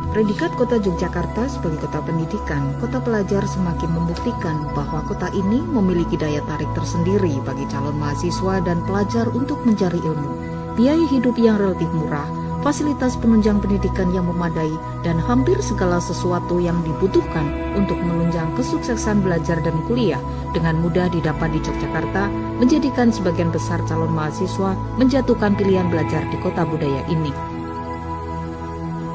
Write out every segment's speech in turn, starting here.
Predikat Kota Yogyakarta sebagai kota pendidikan, kota pelajar semakin membuktikan bahwa kota ini memiliki daya tarik tersendiri bagi calon mahasiswa dan pelajar untuk mencari ilmu. Biaya hidup yang relatif murah, fasilitas penunjang pendidikan yang memadai, dan hampir segala sesuatu yang dibutuhkan untuk menunjang kesuksesan belajar dan kuliah dengan mudah didapat di Yogyakarta, menjadikan sebagian besar calon mahasiswa menjatuhkan pilihan belajar di kota budaya ini.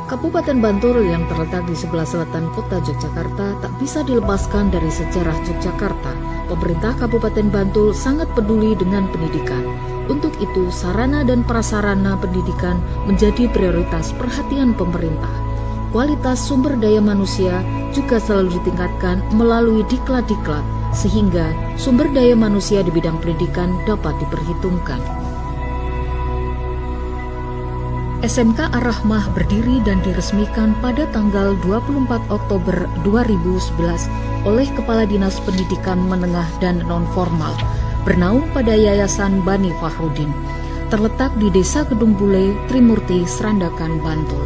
Kabupaten Bantul yang terletak di sebelah selatan kota Yogyakarta tak bisa dilepaskan dari sejarah Yogyakarta. Pemerintah Kabupaten Bantul sangat peduli dengan pendidikan. Untuk itu, sarana dan prasarana pendidikan menjadi prioritas perhatian pemerintah. Kualitas sumber daya manusia juga selalu ditingkatkan melalui diklat-diklat, sehingga sumber daya manusia di bidang pendidikan dapat diperhitungkan. SMK Ar-Rahmah berdiri dan diresmikan pada tanggal 24 Oktober 2011 oleh Kepala Dinas Pendidikan Menengah dan Non-Formal, bernaung pada Yayasan Bani Fahrudin, terletak di Desa Kedung Bule, Trimurti, Srandakan, Bantul.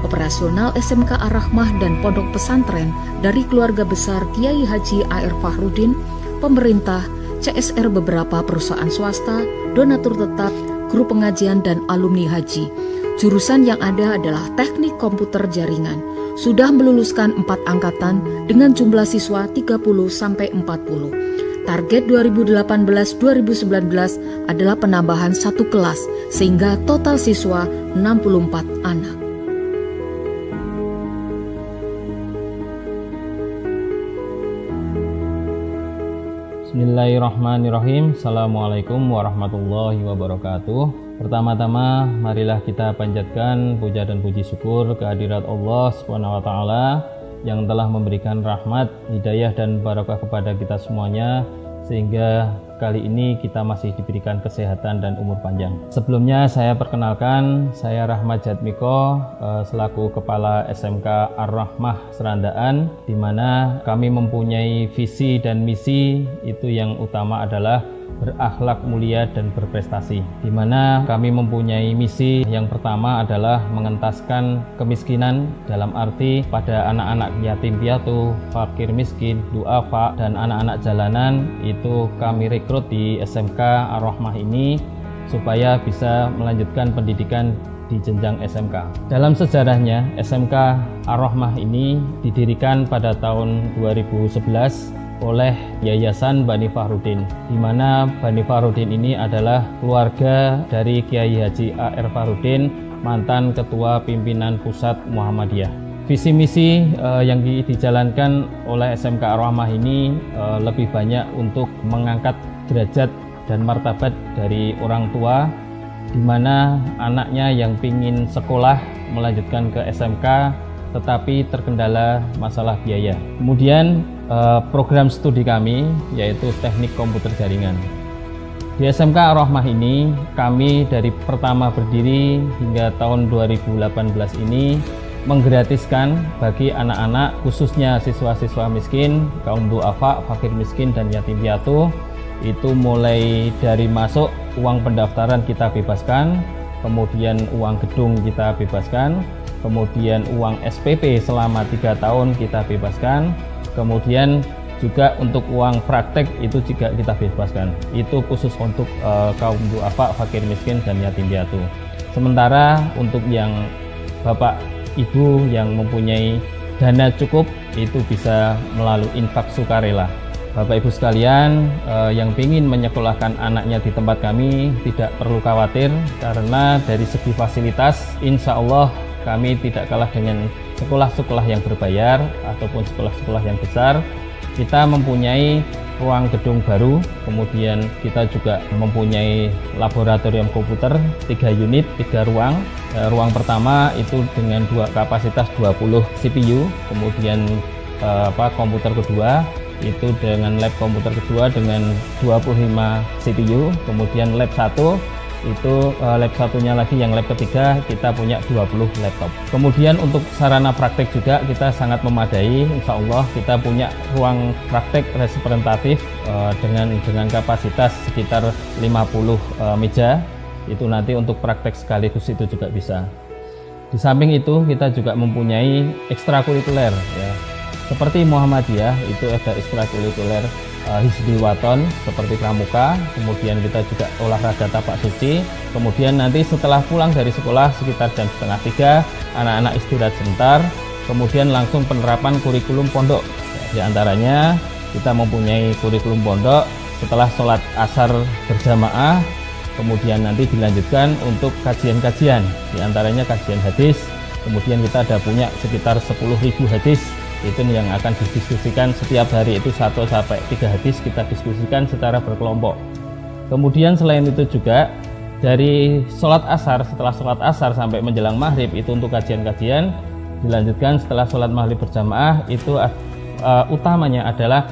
Operasional SMK Ar-Rahmah dan pondok pesantren dari keluarga besar Kiai Haji A.R. Fahrudin, pemerintah, CSR beberapa perusahaan swasta, donatur tetap, guru pengajian dan alumni haji. Jurusan yang ada adalah Teknik Komputer Jaringan. Sudah meluluskan 4 angkatan dengan jumlah siswa 30-40. Target 2018-2019 adalah penambahan 1 kelas sehingga total siswa 64 anak. Bismillahirrahmanirrahim. Assalamualaikum warahmatullahi wabarakatuh. Pertama-tama, marilah kita panjatkan puja dan puji syukur kehadirat Allah Subhanahu wa taala yang telah memberikan rahmat, hidayah dan barakah kepada kita semuanya sehingga kali ini kita masih diberikan kesehatan dan umur panjang. Sebelumnya saya perkenalkan, saya Rahmat Jatmiko selaku Kepala SMK Ar-Rahmah Serandaan, di mana kami mempunyai visi dan misi itu yang utama adalah berakhlak mulia dan berprestasi, di mana kami mempunyai misi yang pertama adalah mengentaskan kemiskinan dalam arti pada anak-anak yatim piatu, fakir miskin, duafa dan anak-anak jalanan itu kami rekrut di SMK Ar-Rahmah ini supaya bisa melanjutkan pendidikan di jenjang SMK. Dalam sejarahnya, SMK Ar-Rahmah ini didirikan pada tahun 2011 oleh Yayasan Bani Fahrudin, di mana Bani Fahrudin ini adalah keluarga dari Kiai Haji A.R. Fahrudin, mantan Ketua Pimpinan Pusat Muhammadiyah. Visi misi yang dijalankan oleh SMK Ar-Rahmah ini lebih banyak untuk mengangkat derajat dan martabat dari orang tua, di mana anaknya yang ingin sekolah melanjutkan ke SMK tetapi terkendala masalah biaya. Kemudian program studi kami yaitu Teknik Komputer Jaringan. Di SMK Ar-Rahmah ini kami dari pertama berdiri hingga tahun 2018 ini menggratiskan bagi anak-anak khususnya siswa-siswa miskin, kaum duafa, fakir miskin dan yatim piatu, itu mulai dari masuk uang pendaftaran kita bebaskan, kemudian uang gedung kita bebaskan, kemudian uang SPP selama 3 tahun kita bebaskan, kemudian juga untuk uang praktek itu juga kita bebaskan. Itu khusus untuk kaum duafa, fakir miskin dan yatim piatu. Sementara untuk yang bapak ibu yang mempunyai dana cukup itu bisa melalui infak sukarela. Bapak ibu sekalian yang ingin menyekolahkan anaknya di tempat kami tidak perlu khawatir, karena dari segi fasilitas insya Allah kami tidak kalah dengan sekolah-sekolah yang berbayar ataupun sekolah-sekolah yang besar. Kita mempunyai ruang gedung baru, kemudian kita juga mempunyai laboratorium komputer 3 unit, 3 ruang. Ruang pertama itu dengan kapasitas 20 CPU, kemudian komputer kedua itu dengan lab komputer kedua dengan 25 CPU, kemudian lab 1 itu lab satunya lagi yang lab ketiga kita punya 20 laptop. Kemudian untuk sarana praktek juga kita sangat memadai, insya Allah kita punya ruang praktek representatif dengan kapasitas sekitar 50 meja, itu nanti untuk praktek sekaligus itu juga bisa. Di samping itu kita juga mempunyai ekstrakurikuler ya. Seperti Muhammadiyah itu ada ekstrakurikuler Hizbul Waton seperti pramuka, kemudian kita juga olahraga tapak suci, kemudian nanti setelah pulang dari sekolah sekitar jam setengah 3 anak-anak istirahat sebentar, kemudian langsung penerapan kurikulum pondok. Di antaranya kita mempunyai kurikulum pondok setelah sholat asar berjamaah, kemudian nanti dilanjutkan untuk kajian-kajian, di antaranya kajian hadis, kemudian kita ada punya sekitar 10.000 hadis itu yang akan didiskusikan setiap hari, itu 1 sampai 3 hadis kita diskusikan secara berkelompok. Kemudian selain itu juga dari sholat asar, setelah sholat asar sampai menjelang maghrib itu untuk kajian-kajian, dilanjutkan setelah sholat maghrib berjamaah itu utamanya adalah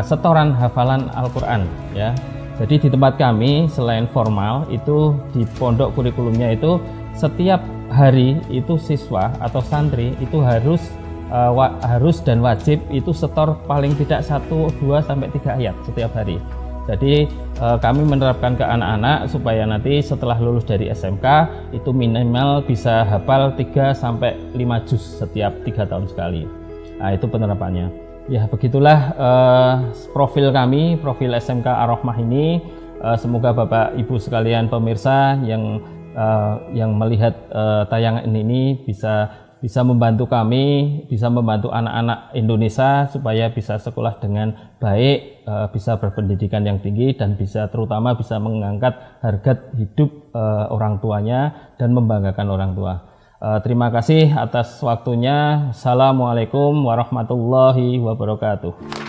setoran hafalan Al-Quran ya. Jadi di tempat kami selain formal itu di pondok kurikulumnya itu setiap hari itu siswa atau santri itu harus dan wajib itu setor paling tidak 1, 2 sampai 3 ayat setiap hari. Jadi kami menerapkan ke anak-anak supaya nanti setelah lulus dari SMK itu minimal bisa hafal 3 sampai 5 juz setiap 3 tahun sekali. Nah, itu penerapannya. Ya, begitulah profil kami, profil SMK Ar-Rahmah ini. Semoga Bapak Ibu sekalian pemirsa yang melihat tayangan ini bisa membantu kami, bisa membantu anak-anak Indonesia supaya bisa sekolah dengan baik, bisa berpendidikan yang tinggi, dan terutama bisa mengangkat harga hidup orang tuanya dan membanggakan orang tua. Terima kasih atas waktunya. Assalamualaikum warahmatullahi wabarakatuh.